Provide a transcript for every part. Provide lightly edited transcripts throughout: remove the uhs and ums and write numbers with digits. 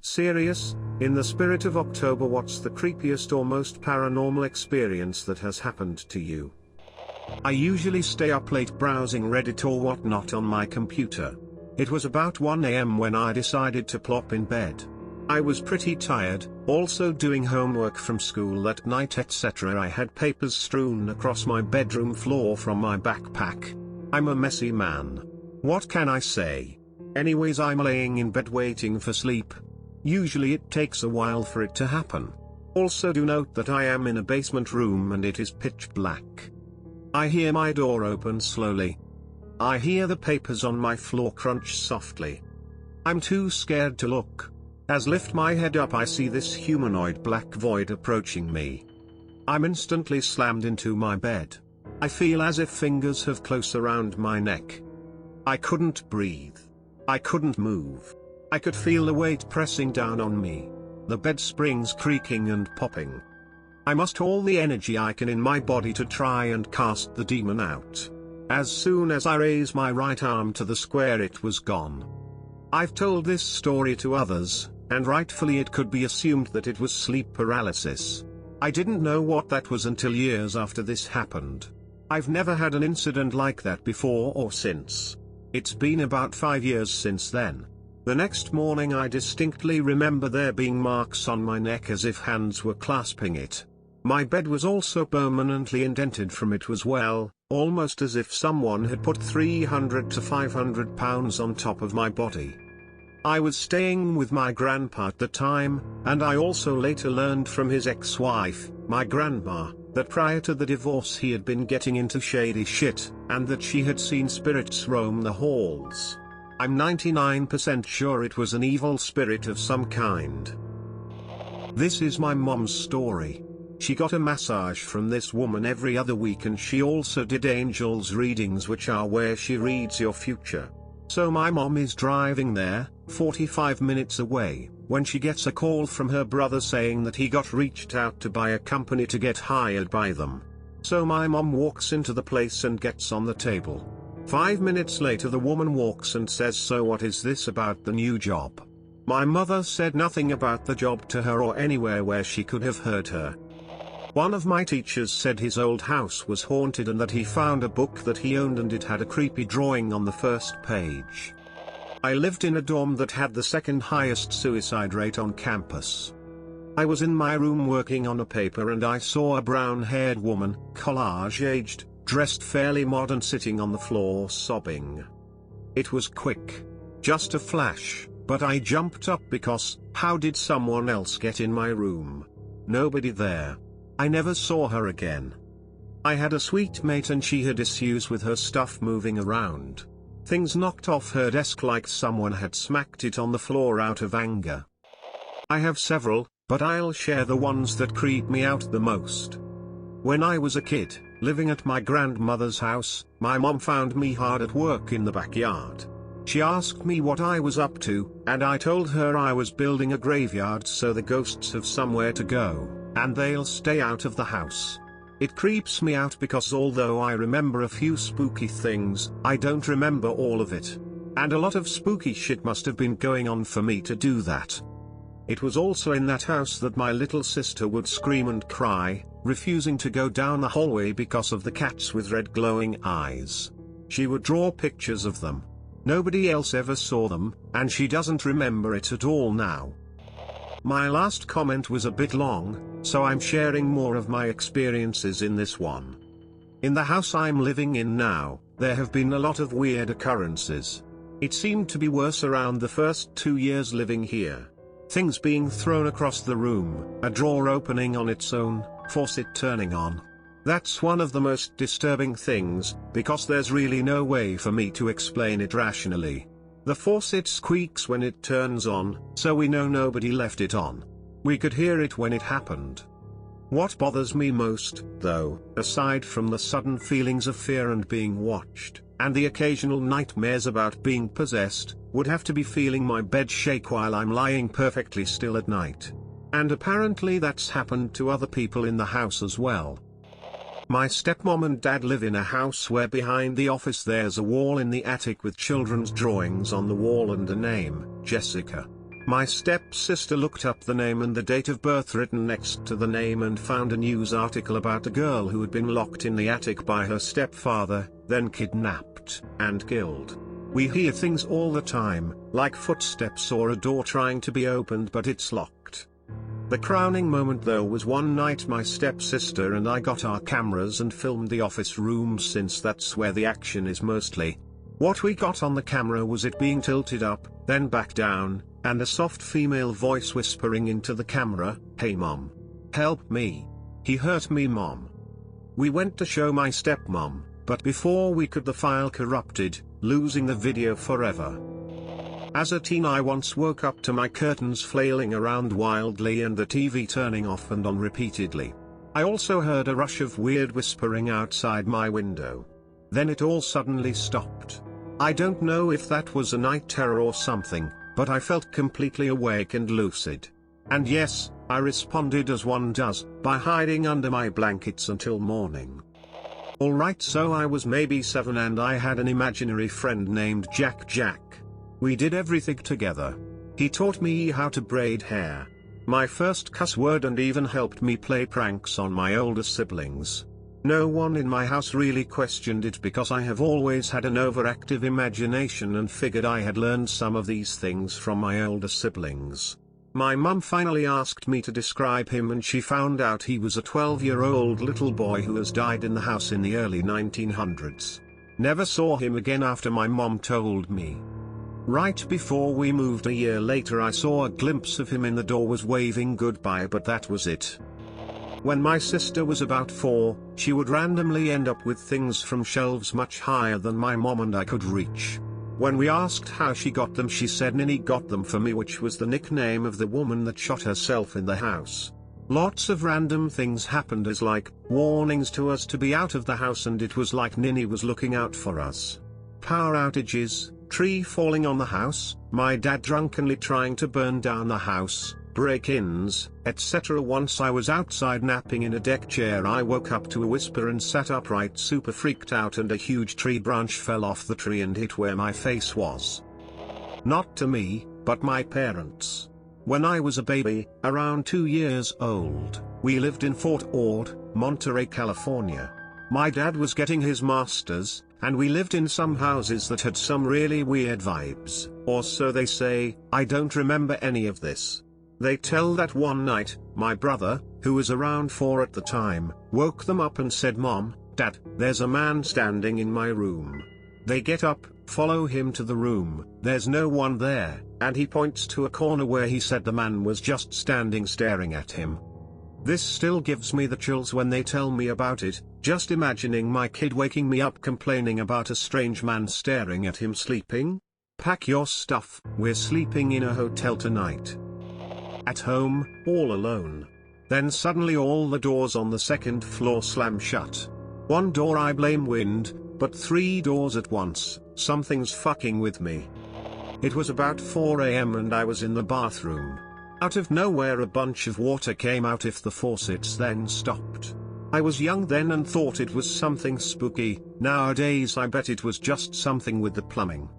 Serious, in the spirit of October, what's the creepiest or most paranormal experience that has happened to you? I usually stay up late browsing Reddit or whatnot on my computer. It was about 1 AM when I decided to plop in bed. I was pretty tired, also doing homework from school that night etc. I had papers strewn across my bedroom floor from my backpack. I'm a messy man. What can I say? Anyways, I'm laying in bed waiting for sleep. Usually it takes a while for it to happen. Also do note that I am in a basement room and it is pitch black. I hear my door open slowly. I hear the papers on my floor crunch softly. I'm too scared to look. As lift my head up, I see this humanoid black void approaching me. I'm instantly slammed into my bed. I feel as if fingers have close around my neck. I couldn't breathe. I couldn't move. I could feel the weight pressing down on me. The bed springs creaking and popping. I must all the energy I can in my body to try and cast the demon out. As soon as I raise my right arm to the square, it was gone. I've told this story to others, and rightfully it could be assumed that it was sleep paralysis. I didn't know what that was until years after this happened. I've never had an incident like that before or since. It's been about 5 years since then. The next morning I distinctly remember there being marks on my neck as if hands were clasping it. My bed was also permanently indented from it as well, almost as if someone had put 300 to 500 pounds on top of my body. I was staying with my grandpa at the time, and I also later learned from his ex-wife, my grandma, that prior to the divorce he had been getting into shady shit, and that she had seen spirits roam the halls. I'm 99% sure it was an evil spirit of some kind. This is my mom's story. She got a massage from this woman every other week, and she also did angels readings, which are where she reads your future. So my mom is driving there, 45 minutes away, when she gets a call from her brother saying that he got reached out to by a company to get hired by them. So my mom walks into the place and gets on the table. 5 minutes later the woman walks and says, "So what is this about the new job?" My mother said nothing about the job to her or anywhere where she could have heard her. One of my teachers said his old house was haunted and that he found a book that he owned and it had a creepy drawing on the first page. I lived in a dorm that had the second highest suicide rate on campus. I was in my room working on a paper and I saw a brown-haired woman, college-aged, dressed fairly modern, sitting on the floor sobbing. It was quick. Just a flash, but I jumped up because, how did someone else get in my room? Nobody there. I never saw her again. I had a suite mate and she had issues with her stuff moving around. Things knocked off her desk like someone had smacked it on the floor out of anger. I have several, but I'll share the ones that creep me out the most. When I was a kid, living at my grandmother's house, my mom found me hard at work in the backyard. She asked me what I was up to, and I told her I was building a graveyard so the ghosts have somewhere to go, and they'll stay out of the house. It creeps me out because although I remember a few spooky things, I don't remember all of it. And a lot of spooky shit must have been going on for me to do that. It was also in that house that my little sister would scream and cry, refusing to go down the hallway because of the cats with red glowing eyes. She would draw pictures of them. Nobody else ever saw them, and she doesn't remember it at all now. My last comment was a bit long, so I'm sharing more of my experiences in this one. In the house I'm living in now, there have been a lot of weird occurrences. It seemed to be worse around the first 2 years living here. Things being thrown across the room, a drawer opening on its own, faucet turning on. That's one of the most disturbing things, because there's really no way for me to explain it rationally. The faucet squeaks when it turns on, so we know nobody left it on. We could hear it when it happened. What bothers me most, though, aside from the sudden feelings of fear and being watched, and the occasional nightmares about being possessed, would have to be feeling my bed shake while I'm lying perfectly still at night. And apparently that's happened to other people in the house as well. My stepmom and dad live in a house where behind the office there's a wall in the attic with children's drawings on the wall and a name, Jessica. My stepsister looked up the name and the date of birth written next to the name and found a news article about a girl who had been locked in the attic by her stepfather, then kidnapped and killed. We hear things all the time, like footsteps or a door trying to be opened but it's locked. The crowning moment though was one night my stepsister and I got our cameras and filmed the office room, since that's where the action is mostly. What we got on the camera was it being tilted up, then back down, and a soft female voice whispering into the camera, "Hey mom. Help me. He hurt me mom." We went to show my stepmom, but before we could the file corrupted, losing the video forever. As a teen I once woke up to my curtains flailing around wildly and the TV turning off and on repeatedly. I also heard a rush of weird whispering outside my window. Then it all suddenly stopped. I don't know if that was a night terror or something, but I felt completely awake and lucid. And yes, I responded as one does, by hiding under my blankets until morning. Alright, so I was maybe 7 and I had an imaginary friend named Jack. We did everything together. He taught me how to braid hair. My first cuss word, and even helped me play pranks on my older siblings. No one in my house really questioned it because I have always had an overactive imagination and figured I had learned some of these things from my older siblings. My mum finally asked me to describe him and she found out he was a 12-year-old little boy who has died in the house in the early 1900s. Never saw him again after, my mom told me. Right before we moved a year later I saw a glimpse of him in the door, was waving goodbye, but that was it. When my sister was about 4, she would randomly end up with things from shelves much higher than my mom and I could reach. When we asked how she got them, she said Ninny got them for me, which was the nickname of the woman that shot herself in the house. Lots of random things happened as like warnings to us to be out of the house, and it was like Ninny was looking out for us. Power outages, tree falling on the house, my dad drunkenly trying to burn down the house, break-ins, etc. Once I was outside napping in a deck chair. I woke up to a whisper and sat upright, super freaked out, and a huge tree branch fell off the tree and hit where my face was. Not to me, but my parents. When I was a baby, around 2 years old, we lived in Fort Ord, Monterey, California. My dad was getting his master's, and we lived in some houses that had some really weird vibes, or so they say. I don't remember any of this. They tell that one night, my brother, who was around 4 at the time, woke them up and said, "Mom, Dad, there's a man standing in my room." They get up, follow him to the room, there's no one there, and he points to a corner where he said the man was just standing staring at him. This still gives me the chills when they tell me about it, just imagining my kid waking me up complaining about a strange man staring at him sleeping. Pack your stuff, we're sleeping in a hotel tonight. At home, all alone. Then suddenly all the doors on the second floor slam shut. One door I blame wind, but 3 doors at once, something's fucking with me. It was about 4 AM and I was in the bathroom. Out of nowhere a bunch of water came out of the faucets, then stopped. I was young then and thought it was something spooky. Nowadays I bet it was just something with the plumbing.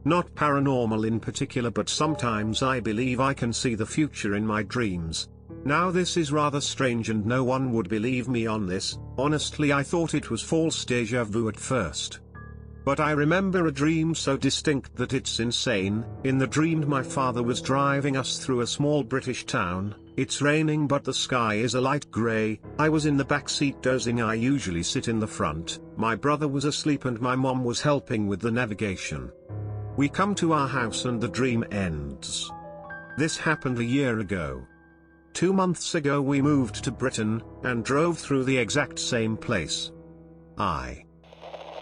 Not paranormal in particular, but sometimes I believe I can see the future in my dreams. Now this is rather strange and no one would believe me on this. Honestly, I thought it was false déjà vu at first. But I remember a dream so distinct that it's insane. In the dream my father was driving us through a small British town. It's raining but the sky is a light grey. I was in the back seat dozing. I usually sit in the front. My brother was asleep and my mom was helping with the navigation. We come to our house and the dream ends. This happened a year ago. 2 months ago we moved to Britain, and drove through the exact same place.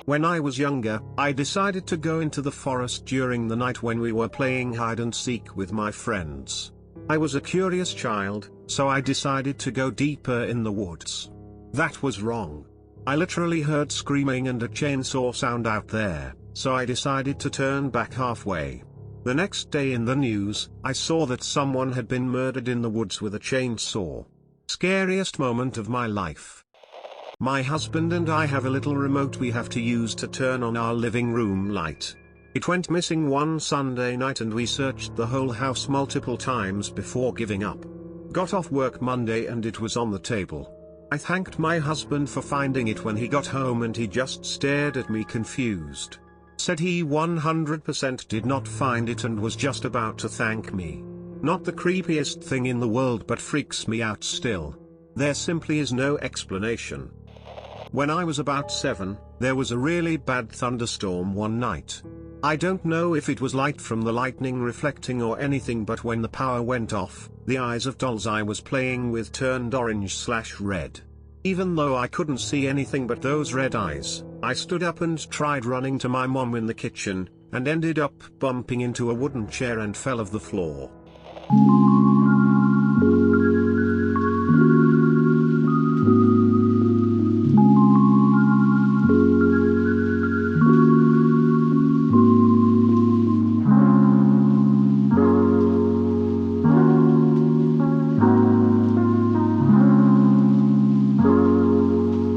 When I was younger, I decided to go into the forest during the night when we were playing hide and seek with my friends. I was a curious child, so I decided to go deeper in the woods. That was wrong. I literally heard screaming and a chainsaw sound out there. So I decided to turn back halfway. The next day in the news, I saw that someone had been murdered in the woods with a chainsaw. Scariest moment of my life. My husband and I have a little remote we have to use to turn on our living room light. It went missing one Sunday night and we searched the whole house multiple times before giving up. Got off work Monday and it was on the table. I thanked my husband for finding it when he got home and he just stared at me confused. Said he 100% did not find it and was just about to thank me. Not the creepiest thing in the world, but freaks me out still. There simply is no explanation. When I was about 7, there was a really bad thunderstorm one night. I don't know if it was light from the lightning reflecting or anything, but when the power went off, the eyes of dolls I was playing with turned orange/red. Even though I couldn't see anything but those red eyes, I stood up and tried running to my mom in the kitchen, and ended up bumping into a wooden chair and fell off the floor.